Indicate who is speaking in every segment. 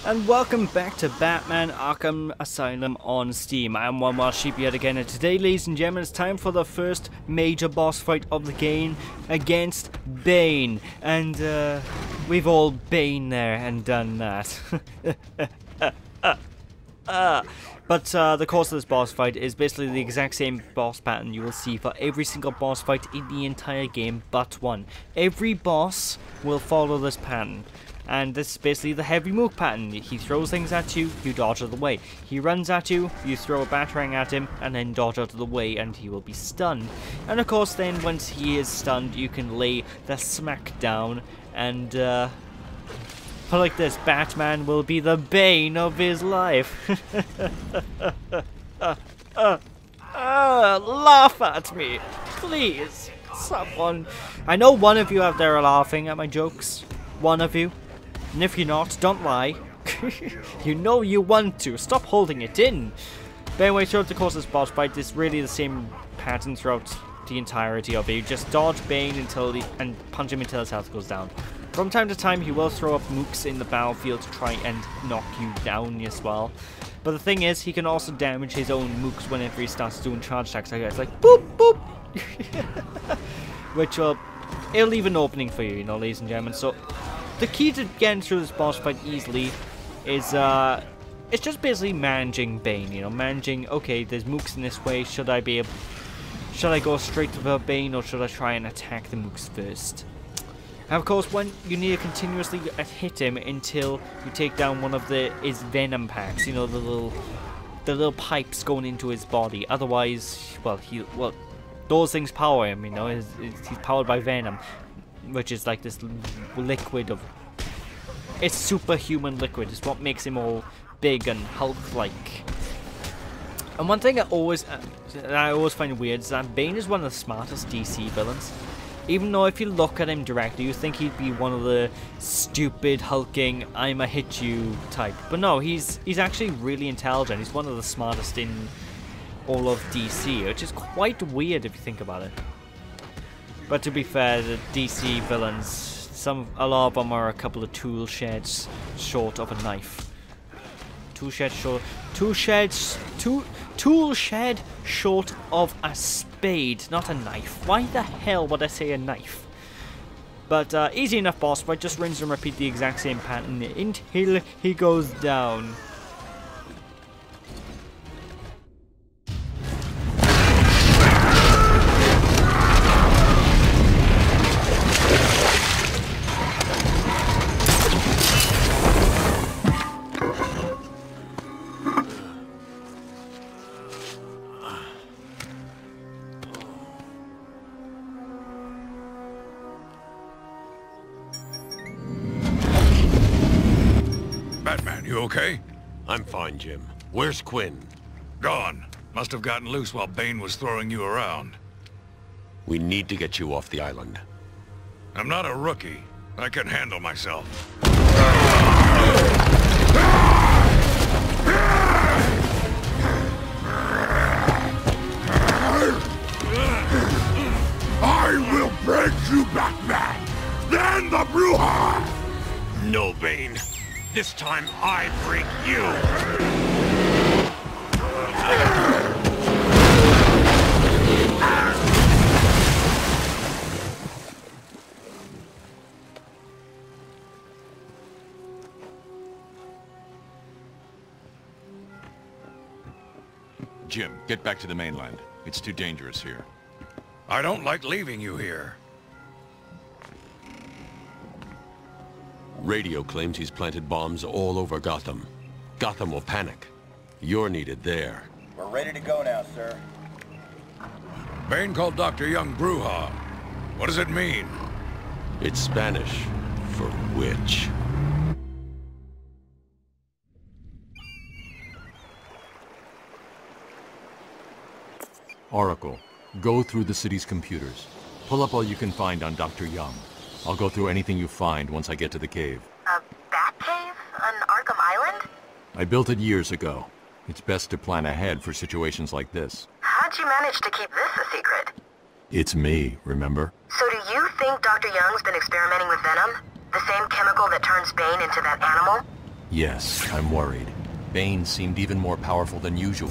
Speaker 1: and welcome back to Batman Arkham Asylum on Steam. I am One Wild Sheep yet again, and today, ladies and gentlemen, it's time for the first major boss fight of the game against Bane. And we've all been there and done that. But the course of this boss fight is basically the exact same boss pattern you will see for every single boss fight in the entire game but one. Every boss will follow this pattern. And this is basically the heavy move pattern. He throws things at you, you dodge out of the way. He runs at you, you throw a batarang at him, and then dodge out of the way, and he will be stunned. And of course then, once he is stunned, you can lay the smack down, and put like this, Batman will be the bane of his life. Laugh at me, please, someone. I know one of you out there are laughing at my jokes. One of you. And if you're not, don't lie. You know you want to. Stop holding it in. But anyway, throughout the course of this boss fight, it's really the same pattern throughout the entirety of it. You just dodge Bane and punch him until his health goes down. From time to time, he will throw up mooks in the battlefield to try and knock you down as well. But the thing is, he can also damage his own mooks whenever he starts doing charge attacks. It's like, boop, boop. Which will, it'll leave an opening for you, ladies and gentlemen. So the key to getting through this boss fight easily is, it's just basically managing Bane, managing, okay, there's mooks in this way, should I go straight to the Bane, or should I try and attack the mooks first? And of course, you need to continuously hit him until you take down one of his venom packs, the little pipes going into his body, otherwise, well, those things power him, he's powered by venom, which is like this liquid of... It's superhuman liquid. It's what makes him all big and Hulk-like. And one thing I always find weird is that Bane is one of the smartest DC villains. Even though if you look at him directly, you think he'd be one of the stupid, hulking, I'ma hit you type. But no, he's actually really intelligent. He's one of the smartest in all of DC, which is quite weird if you think about it. But to be fair, the DC villains, a lot of them are a couple of tool sheds short of a knife. Tool shed short of a spade, not a knife. Why the hell would I say a knife? But easy enough boss fight, just rinse and repeat the exact same pattern until he goes down.
Speaker 2: Batman, you okay?
Speaker 3: I'm fine, Jim. Where's Quinn?
Speaker 2: Gone. Must have gotten loose while Bane was throwing you around.
Speaker 3: We need to get you off the island.
Speaker 2: I'm not a rookie. I can handle myself.
Speaker 4: I will break you, Batman! Then the Bruja!
Speaker 3: No, Bane. This time I break you!
Speaker 5: Jim, get back to the mainland. It's too dangerous here.
Speaker 2: I don't like leaving you here.
Speaker 3: Radio claims he's planted bombs all over Gotham. Gotham will panic. You're needed there.
Speaker 6: We're ready to go now, sir.
Speaker 2: Bane called Dr. Young Bruja. What does it mean?
Speaker 3: It's Spanish for witch.
Speaker 7: Oracle, go through the city's computers. Pull up all you can find on Dr. Young. I'll go through anything you find once I get to the cave.
Speaker 8: A bat cave? On Arkham Island?
Speaker 7: I built it years ago. It's best to plan ahead for situations like this.
Speaker 8: How'd you manage to keep this a secret?
Speaker 7: It's me, remember?
Speaker 8: So do you think Dr. Young's been experimenting with venom? The same chemical that turns Bane into that animal?
Speaker 7: Yes, I'm worried. Bane seemed even more powerful than usual.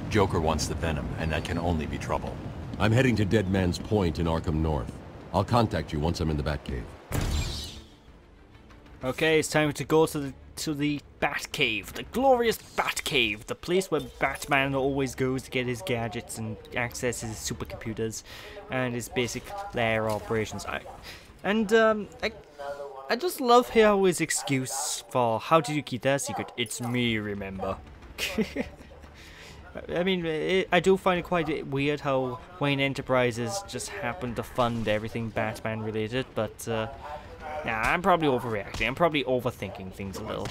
Speaker 7: Joker wants the Venom, and that can only be trouble.
Speaker 9: I'm heading to Dead Man's Point in Arkham North. I'll contact you once I'm in the Batcave.
Speaker 1: Okay, it's time to go to the Batcave, the glorious Batcave, the place where Batman always goes to get his gadgets and access his supercomputers and his basic lair operations. I just love how his excuse for how did you keep that secret? It's me, remember. I mean, I do find it quite weird how Wayne Enterprises just happened to fund everything Batman related, but nah, I'm probably overreacting. I'm probably overthinking things a little.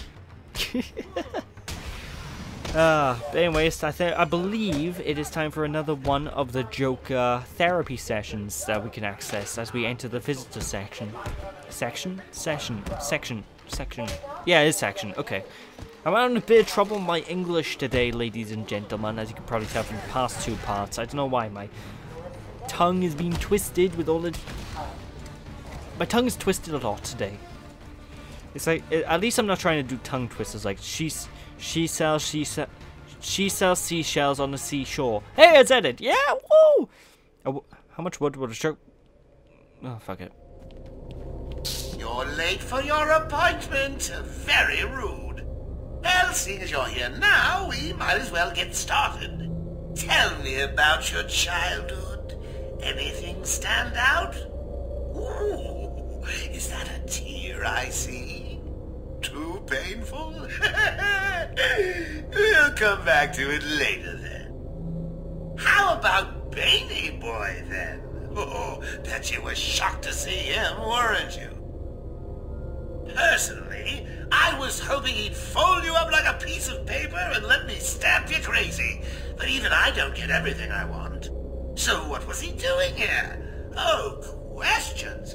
Speaker 1: But anyways, I believe it is time for another one of the Joker therapy sessions that we can access as we enter the visitor section. Section? Section. Yeah, it's section. Okay. I'm having a bit of trouble with my English today, ladies and gentlemen, as you can probably tell from the past two parts. I don't know why my tongue is being twisted with all the... My tongue is twisted a lot today. It's like, at least I'm not trying to do tongue twisters like she sells seashells on the seashore. Hey, I said it. Yeah, woo! How much wood would a shark... Oh, fuck it.
Speaker 10: You're late for your appointment. Very rude. Well, seeing as you're here now, we might as well get started. Tell me about your childhood. Anything stand out? Ooh, is that a tear I see? Too painful? We'll come back to it later then. How about BANE boy then? Oh, bet you were shocked to see him, weren't you? Personally, I was hoping he'd fold you up like a piece of paper and let me stamp you crazy. But even I don't get everything I want. So what was he doing here? Oh, questions.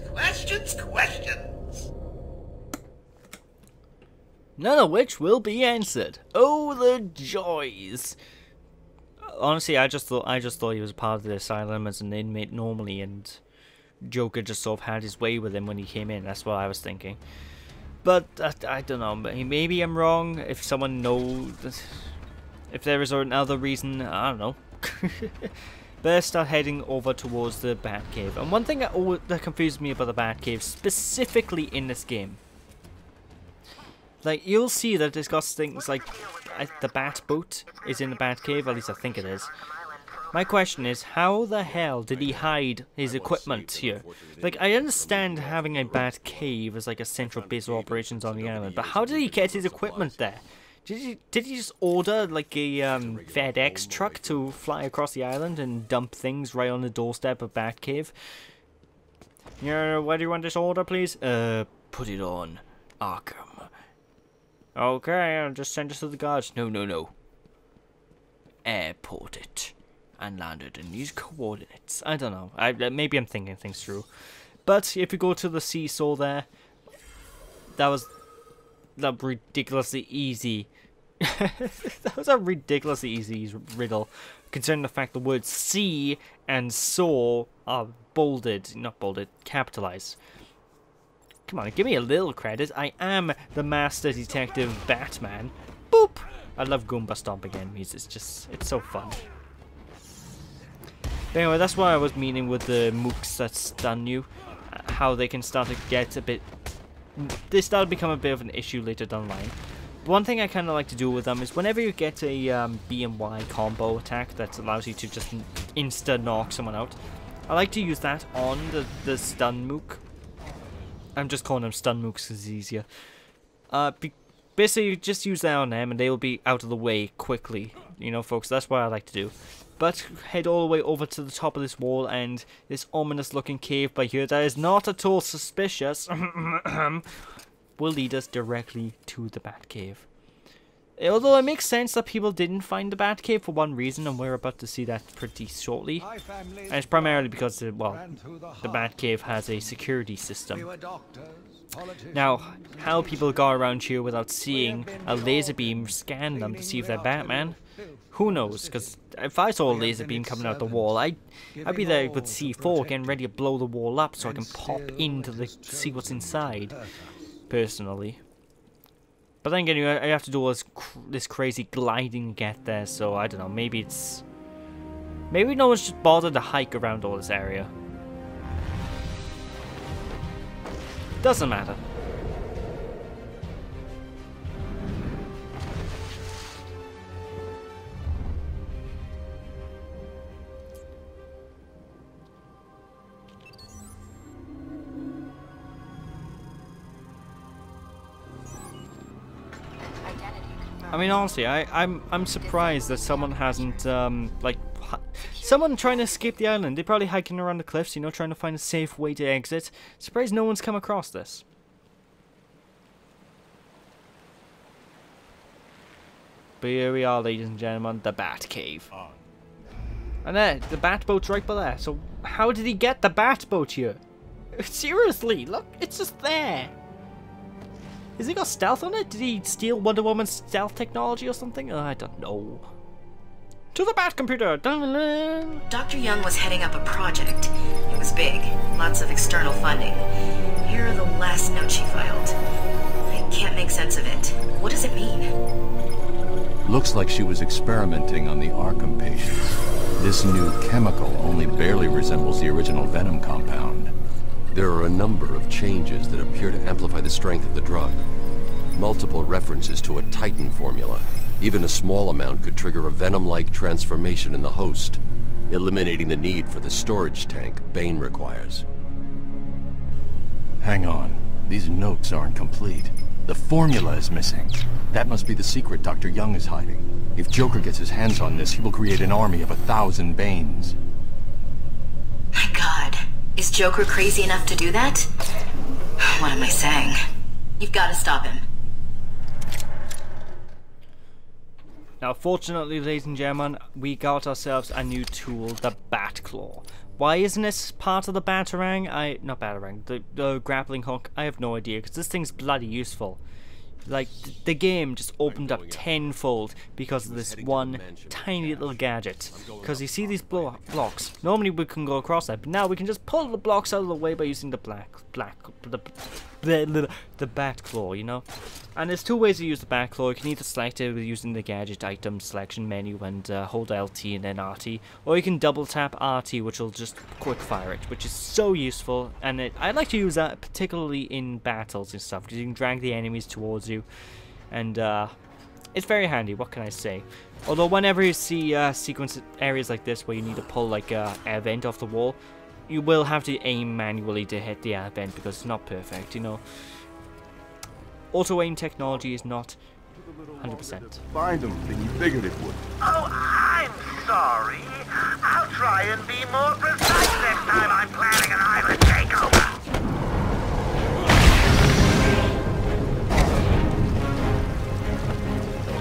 Speaker 1: None of which will be answered. Oh, the joys! Honestly, I just thought he was part of the asylum as an inmate normally, and Joker just sort of had his way with him when he came in. That's what I was thinking. But I don't know. Maybe I'm wrong. If someone knows, if there is another reason, I don't know. Better start heading over towards the Batcave. And one thing that confuses me about the Batcave, specifically in this game, like you'll see that it's got things like the Bat boat is in the Batcave. At least I think it is. My question is, how the hell did he hide his equipment here? Like, I understand having a bat cave as like a central base of operations on the island, but how did he get his equipment there? Did he just order like a FedEx truck to fly across the island and dump things right on the doorstep of Batcave? Yeah, where do you want this order, please? Put it on Arkham. Okay, I'll just send it to the guards. No. Airport it. And landed in these coordinates. I don't know. Maybe I'm thinking things through. But if you go to the seesaw there, that was ridiculously easy. That was a ridiculously easy riddle, considering the fact the words see and saw are capitalized. Come on, give me a little credit. I am the master detective Batman. Boop! I love Goomba Stomp again. It's so fun. But anyway, that's what I was meaning with the mooks that stun you. How they can start to get a bit... They start to become a bit of an issue later down the line. One thing I kind of like to do with them is whenever you get a B and Y combo attack that allows you to just insta-knock someone out, I like to use that on the stun mook. I'm just calling them stun mooks because it's easier. Basically, you just use that on them and they will be out of the way quickly. You know, folks, that's what I like to do. But head all the way over to the top of this wall and this ominous looking cave by here that is not at all suspicious will lead us directly to the Batcave. Although it makes sense that people didn't find the Batcave for one reason, and we're about to see that pretty shortly. And it's primarily because, well, the Batcave has a security system. Now, how people got around here without seeing a laser beam scan them to see if they're Batman, who knows? Because if I saw a laser beam coming out the wall, I'd be there with C4 getting ready to blow the wall up so I can pop into see what's inside, personally. But then again, you have to do this crazy gliding to get there, so I don't know, maybe it's... Maybe no one's just bothered to hike around all this area. Doesn't matter. I mean, honestly, I'm surprised that someone hasn't like someone trying to escape the island. They're probably hiking around the cliffs, you know, trying to find a safe way to exit. Surprised no one's come across this. But here we are, ladies and gentlemen, the Bat Cave. And there, the Bat Boat's right by there. So how did he get the Bat Boat here? Seriously, look, it's just there. Has he got stealth on it? Did he steal Wonder Woman's stealth technology or something? I don't know. To the Bat computer! Dun-dun-dun.
Speaker 8: Dr. Young was heading up a project. It was big. Lots of external funding. Here are the last notes she filed. I can't make sense of it. What does it mean?
Speaker 7: Looks like she was experimenting on the Arkham patients. This new chemical only barely resembles the original Venom compound.
Speaker 9: There are a number of changes that appear to amplify the strength of the drug. Multiple references to a Titan formula. Even a small amount could trigger a Venom-like transformation in the host, eliminating the need for the storage tank BANE requires.
Speaker 7: Hang on. These notes aren't complete. The formula is missing. That must be the secret Dr. Young is hiding. If Joker gets his hands on this, he will create an army of 1,000 BANEs.
Speaker 8: My God. Is Joker crazy enough to do that? What am I saying? You've got to stop him.
Speaker 1: Now, fortunately, ladies and gentlemen, we got ourselves a new tool, the Bat Claw. Why isn't this part of the Batarang? Not Batarang, the grappling hook. I have no idea, because this thing's bloody useful. Like, the game just opened up tenfold because of this one tiny little gadget. Because you see these blocks. Normally we can go across that, but now we can just pull the blocks out of the way by using the the Bat Claw, you know? And there's two ways to use the Bat Claw. You can either select it with using the gadget item selection menu and hold LT and then RT, or you can double tap RT, which will just quick fire it, which is so useful. And I like to use that particularly in battles and stuff, because you can drag the enemies towards you, and it's very handy. What can I say? Although whenever you see sequence areas like this where you need to pull like a air vent off the wall, you will have to aim manually to hit the air vent because it's not perfect, you know. Auto aim technology is not 100%.
Speaker 4: Find them than you figured it would.
Speaker 10: Oh, I'm sorry. I'll try and be more precise next time I'm planning an island takeover.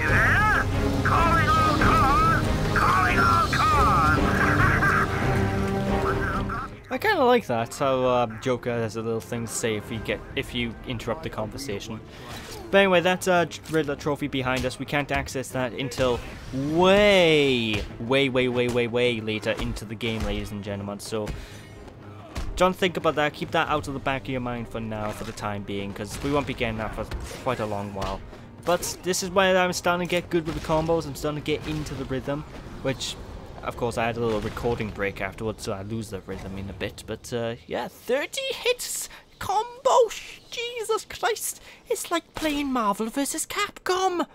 Speaker 10: You there? Calling all cars! Calling all cars!
Speaker 1: I kind of like that, how Joker has a little thing to say if you interrupt the conversation. But anyway, that's Riddler trophy behind us. We can't access that until way later into the game, ladies and gentlemen. So, don't think about that. Keep that out of the back of your mind for now, for the time being, because we won't be getting that for quite a long while. But this is where I'm starting to get good with the combos. I'm starting to get into the rhythm, which... Of course, I had a little recording break afterwards, so I lose the rhythm in a bit. But, yeah, 30 hits combo! Jesus Christ! It's like playing Marvel vs. Capcom!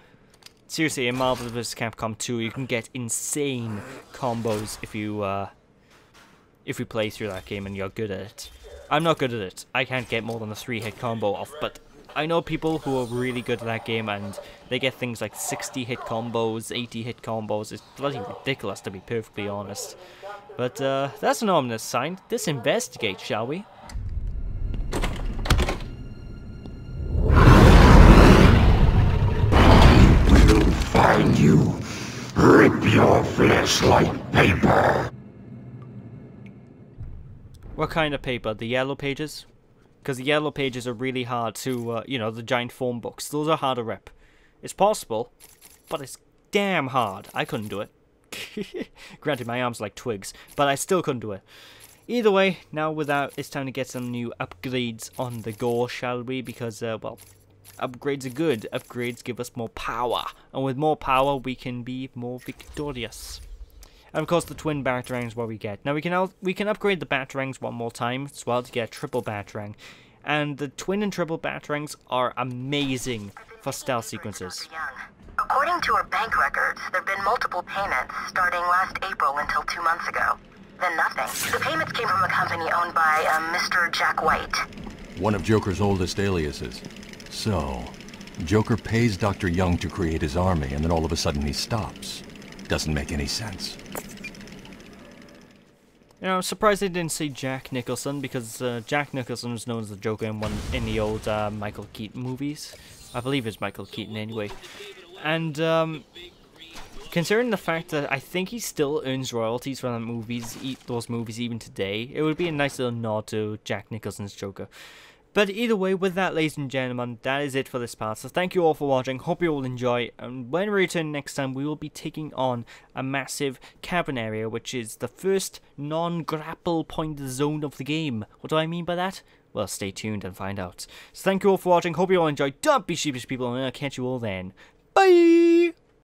Speaker 1: Seriously, in Marvel vs. Capcom 2, you can get insane combos if you play through that game and you're good at it. I'm not good at it. I can't get more than a 3-hit combo off, but... I know people who are really good at that game and they get things like 60-hit combos, 80-hit combos. It's bloody ridiculous, to be perfectly honest. But that's an ominous sign. Let's investigate, shall we?
Speaker 4: I will find you. Rip your flesh like paper.
Speaker 1: What kind of paper? The yellow pages? Because the yellow pages are really hard to, you know, the giant phone books. Those are hard to rip. It's possible, but it's damn hard. I couldn't do it. Granted, my arms are like twigs, but I still couldn't do it. Either way, now without, it's time to get some new upgrades on the go, shall we? Because, well, Upgrades are good. Upgrades give us more power. And with more power, we can be more victorious. And of course, the twin Batarang is what we get. Now, we can upgrade the Batarangs one more time as well to get a triple Batarang. And the twin and triple Batarangs are amazing for stealth sequences.
Speaker 8: According to her bank records, there have been multiple payments starting last April until 2 months ago. Then nothing. The payments came from a company owned by Mr. Jack White.
Speaker 7: One of Joker's oldest aliases. So, Joker pays Dr. Young to create his army, and then all of a sudden he stops. Doesn't make any sense.
Speaker 1: You know, I'm surprised they didn't say Jack Nicholson, because Jack Nicholson was known as the Joker in the old Michael Keaton movies. I believe it's Michael Keaton anyway. And considering the fact that I think he still earns royalties from those movies even today, it would be a nice little nod to Jack Nicholson's Joker. But either way, with that, ladies and gentlemen, that is it for this part. So thank you all for watching. Hope you all enjoy. And when we return next time, we will be taking on a massive cavern area, which is the first non-grapple point zone of the game. What do I mean by that? Well, stay tuned and find out. So thank you all for watching. Hope you all enjoyed. Don't be sheepish, people, and I'll catch you all then. Bye!